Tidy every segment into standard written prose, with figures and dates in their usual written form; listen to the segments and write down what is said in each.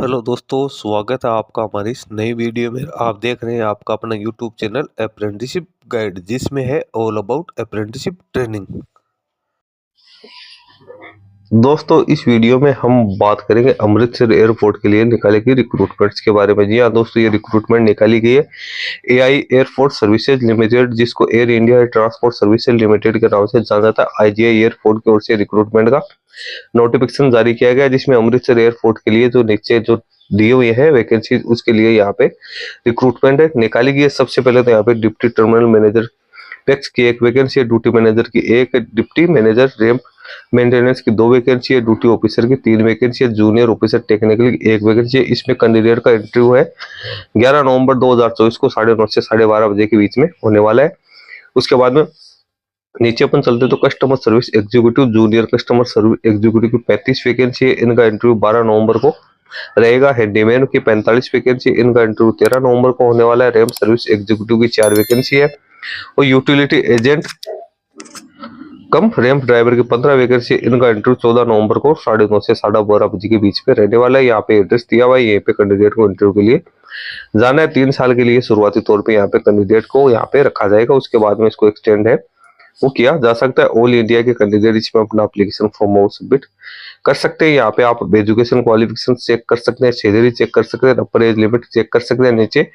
Hello दोस्तों, स्वागत है आपका हमारी इस नई वीडियो में। आप देख रहे हैं आपका अपना यूट्यूब चैनल अप्रेंटिसशिप गाइड, जिसमें है ऑल अबाउट अप्रेंटिसशिप ट्रेनिंग। दोस्तों, इस वीडियो में हम बात करेंगे अमृतसर एयरपोर्ट के लिए निकाली गई रिक्रूटमेंट्स के बारे में। जी हाँ दोस्तों, ये रिक्रूटमेंट निकाली गई है एआई एयरपोर्ट सर्विसेज लिमिटेड, जिसको air India transport services limited के नाम से जाना जाता है। आईजीआई एयरपोर्ट की ओर से रिक्रूटमेंट का नोटिफिकेशन जारी किया गया, जिसमें अमृतसर एयरपोर्ट के लिए जो नीचे जो दिए हुए हैं वैकेंसी, उसके लिए यहाँ पे रिक्रूटमेंट निकाली गई है। सबसे पहले तो यहाँ पे डिप्टी टर्मिनल मैनेजर पैक्स की एक वैकेंसी है, ड्यूटी मैनेजर की एक, डिप्टी मैनेजर रैंप मेंटेनेंस की 2 वैकेंसी है, ड्यूटी ऑफिसर की 3 वैकेंसी है, जूनियर ऑफिसर टेक्निकल की 1 वैकेंसी है। इसमें कैंडिडेट का इंटरव्यू है 11 नवंबर 2024 को 9:30 से 12:30 बजे के बीच में होने वाला है। उसके बाद में नीचे अपन चलते तो customer service executive, junior customer service executive की 35 वैकेंसी है, इनका इंटरव्यू 12 नवंबर को रहेगा। हैंडीमैन की 45 वैकेंसी, इनका इंटरव्यू 13 नवंबर को होने वाला है। रैंप सर्विस एग्जीक्यूटिव की 4 वैकेंसी है और यूटिलिटी एजेंट कम रैंप ड्राइवर की 15 वैकेंसी, इनका इंटरव्यू 14 नवंबर को 9:30 से 12:30 बजे के बीच में रहने वाला है। यहाँ पे एड्रेस दिया हुआ है, यहाँ पे कैंडिडेट को इंटरव्यू के लिए जाना है। 3 साल के लिए शुरुआती तौर पे यहाँ पे कैंडिडेट को यहाँ पे रखा जाएगा, उसके बाद में इसको एक्सटेंड है वो किया जा सकता है। ऑल इंडिया के कैंडिडेट इसमें अपना एप्लीकेशन फॉर्म सबमिट कर सकते हैं। यहाँ पे आप एजुकेशन क्वालिफिकेशन चेक कर सकते हैं, सैलरी चेक कर सकते हैं, अपर एज लिमिट चेक कर सकते हैं, नीचे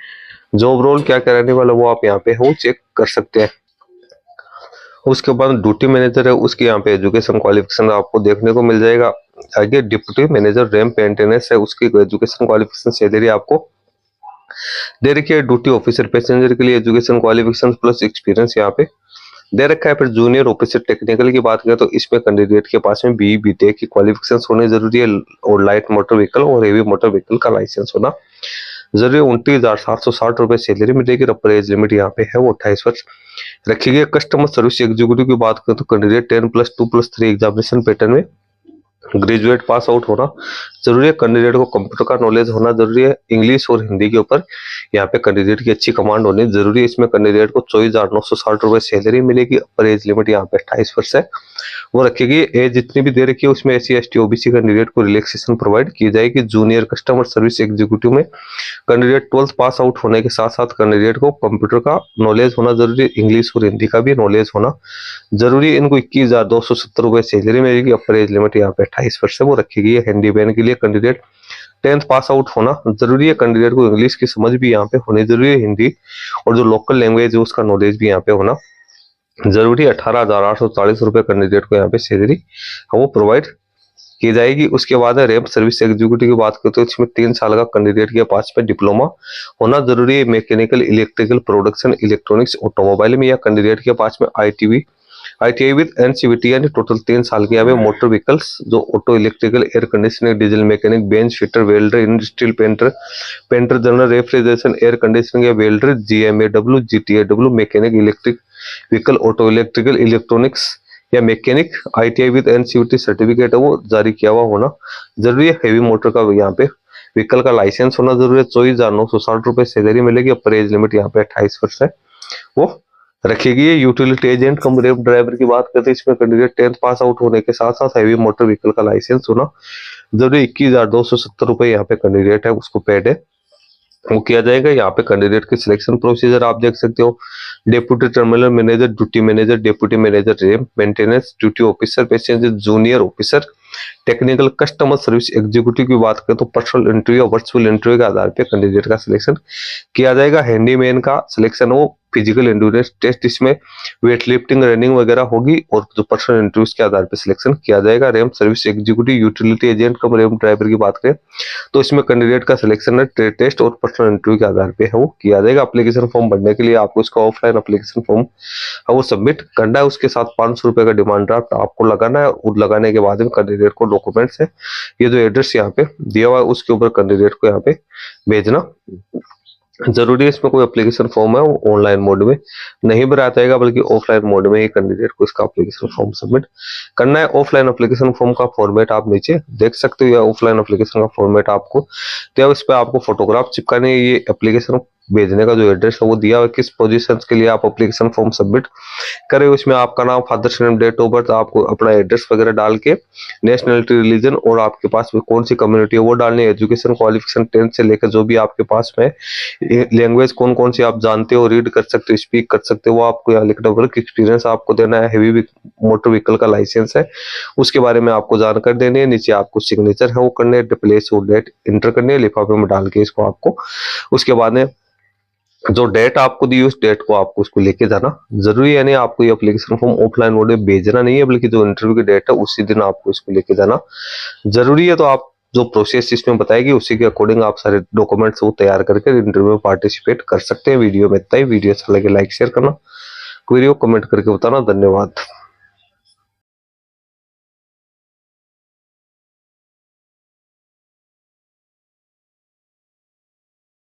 जॉब रोल क्या कराने वाला वो आप यहाँ पे वो चेक कर सकते हैं। उसके बाद ड्यूटी मैनेजर है, उसकी यहाँ पे एजुकेशन क्वालिफिकेशन आपको देखने को मिल जाएगा। आगे डिप्टी मैनेजर रैंप मेंटेनेंस है, उसकी एजुकेशन क्वालिफिकेशन सैलरी आपको दे रखी है। ड्यूटी ऑफिसर पैसेंजर के लिए एजुकेशन क्वालिफिकेशन प्लस एक्सपीरियंस यहाँ पे दे रखा है। फिर जूनियर ऑफिसर टेक्निकल की बात करें तो इसमें कैंडिडेट के पास में बी बीटेक की क्वालिफिकेशन होनी जरूरी है और लाइट मोटर व्हीकल और हेवी मोटर व्हीकल का लाइसेंस होना जरूरी। 29,760 रुपए सैलरी मिलेगी। अपर एज लिमिट यहाँ पे है वो 28 वर्ष रखी गई। कस्टमर सर्विस एग्जीक्यूटिव की बात करें तो कैंडिडेट 10+2+3 एग्जामिनेशन पैटर्न में ग्रेजुएट पास आउट होना जरूरी है। कैंडिडेट को कंप्यूटर का नॉलेज होना जरूरी है। इंग्लिश और हिंदी के ऊपर यहाँ पे कैंडिडेट की अच्छी कमांड होनी जरूरी है। इसमें कैंडिडेट को 24,960 रुपए सैलरी मिलेगी। अपर एज लिमिट यहाँ पे 28 वर्ष है वो रखेगी। एज जितनी भी दे रखी है उसमें SC ST OBC कैंडिडेट को रिलैक्सेशन प्रोवाइड की जाएगी। जूनियर कस्टमर सर्विस एग्जीक्यूटिव में कैंडिडेट 12th पास आउट होने के साथ साथ कैंडिडेट को कंप्यूटर का नॉलेज होना जरूरी है। इंग्लिश और हिंदी का भी नॉलेज होना जरूरी है। इनको 21,270 रुपए सैलरी मिलेगी। अपर एज लिमिट यहाँ पे 28 वर्ष है वो रखी गई है। हैंडीमैन के लिए कैंडिडेट 10th पास आउट होना जरूरी है। कैंडिडेट को इंग्लिश की समझ भी यहाँ पे होनी जरूरी है। हिंदी और जो लोकल लैंग्वेज है उसका नॉलेज भी यहाँ पे होना जरूरी है। 18,840 रुपए कैंडिडेट को यहाँ पे सैलरी वो प्रोवाइड की जाएगी। उसके बाद है रैंप सर्विस एग्जीक्यूटिव की बात करते हैं, इसमें 3 साल का कैंडिडेट के पास में डिप्लोमा होना जरूरी है। Mechanical, electrical, production, electronics, automobile में या कैंडिडेट के पास में ITI विद NCVT यानी टोटल 3 साल के यहाँ पे मोटर व्हीकल्स जो auto, electrical, air conditioning, diesel mechanic, bench fitter, welder, industrial painter general, refrigeration, air conditioning या welder, GMAW, GTAW, mechanic, electric vehicle, auto, electrical, electronics या mechanic ITI with NCVT certificate है वो जारी किया हुआ होना जरूरी है। हेवी मोटर का यहाँ पे व्हीकल का लाइसेंस होना जरूरी है। 24,960 रुपए सैलरी मिलेगी। अपर एज लिमिट यहाँ पे 28 वर्ष है वो रखेगी। यूटिलिटी एजेंट कम रैंप ड्राइवर की बात करते हैं, इसमें कैंडिडेट 10th पास आउट होने के साथ साथ हेवी मोटर व्हीकल का लाइसेंस होना जरूरी। 21,270 रुपए यहाँ पे कैंडिडेट है उसको पेड है वो किया जाएगा। यहाँ पे कैंडिडेट की सिलेक्शन प्रोसीजर आप देख सकते हो। Deputy terminal manager, duty manager, deputy manager ramp maintenance, duty officer passenger, junior officer technical, customer service executive की बात करें तो पर्सनल इंटरव्यू और वर्चुअल इंटरव्यू के आधार पर कैंडिडेट का सिलेक्शन किया जाएगा। हैंडीमैन का सिलेक्शन वो फिजिकल एंड्योरेंस टेस्ट, इसमें वेट लिफ्टिंग, रनिंग वगैरह होगी और जो पर्सनल इंटरव्यूज के आधार पर सिलेक्शन किया जाएगा। Ramp service executive, utility agent कम रैंप ड्राइवर की बात करें तो इसमें कैंडिडेट का सिलेक्शन है ट्रेड टेस्ट और पर्सनल इंटरव्यू के आधार पे है वो किया जाएगा। एप्लीकेशन फॉर्म भरने के लिए आपको इसका ऑफलाइन एप्लीकेशन फॉर्म है वो सबमिट करना है। उसके साथ 500 रुपए का डिमांड ड्राफ्ट आपको लगाना है और लगाने के बाद में कैंडिडेट को डॉक्यूमेंट्स है ये जो एड्रेस यहाँ पे दिया हुआ है उसके ऊपर कैंडिडेट को यहाँ पे भेजना जरूरी है। इसमें कोई एप्लीकेशन फॉर्म है वो ऑनलाइन मोड में नहीं भरा जाएगा बल्कि ऑफलाइन मोड में ही कैंडिडेट को इसका एप्लीकेशन फॉर्म सबमिट करना है। ऑफलाइन एप्लीकेशन फॉर्म का फॉर्मेट आप नीचे देख सकते हो या ऑफलाइन एप्लीकेशन का फॉर्मेट आपको तो इस पर आपको फोटोग्राफ चिपकाने ये एप्लीकेशन भेजने का जो एड्रेस है वो दिया हुआ है, किस पोजीशन के लिए आप एप्लीकेशन फॉर्म सबमिट करें, उसमें आपका नाम, father's name, date of birth, आपको अपना एड्रेस वगैरह डाल के नेशनलिटी, रिलीजन और आपके पास में कौन सी कम्युनिटी है वो डालनी है। एजुकेशन क्वालिफिकेशन 10th से लेकर जो भी आपके पास में लैंग्वेज कौन कौन सी आप जानते हो, रीड कर सकते हो, स्पीक कर सकते हो, वो आपको यहाँ लिखना। वर्क एक्सपीरियंस आपको देना है, हैवी मोटर व्हीकल का लाइसेंस है उसके बारे में आपको जानकारी देनी है। नीचे आपको सिग्नेचर है वो करने है, प्लेस और डेट इंटर करनी है लिफाफे में डाल के इसको आपको। उसके बाद में जो डेट आपको दी उस डेट को आपको उसको लेके जाना जरूरी है। नहीं आपको ये एप्लीकेशन फॉर्म ऑफलाइन मोड में भेजना नहीं है, बल्कि जो इंटरव्यू की डेट है उसी दिन आपको इसको लेके जाना जरूरी है। तो आप जो प्रोसेस इसमें बताएगी उसी के अकॉर्डिंग आप सारे डॉक्यूमेंट्स वो तैयार करके इंटरव्यू में पार्टिसिपेट कर सकते हैं। वीडियो में इतना ही। वीडियो अच्छा लगे लाइक शेयर करना, क्वेरी कमेंट करके बताना। धन्यवाद।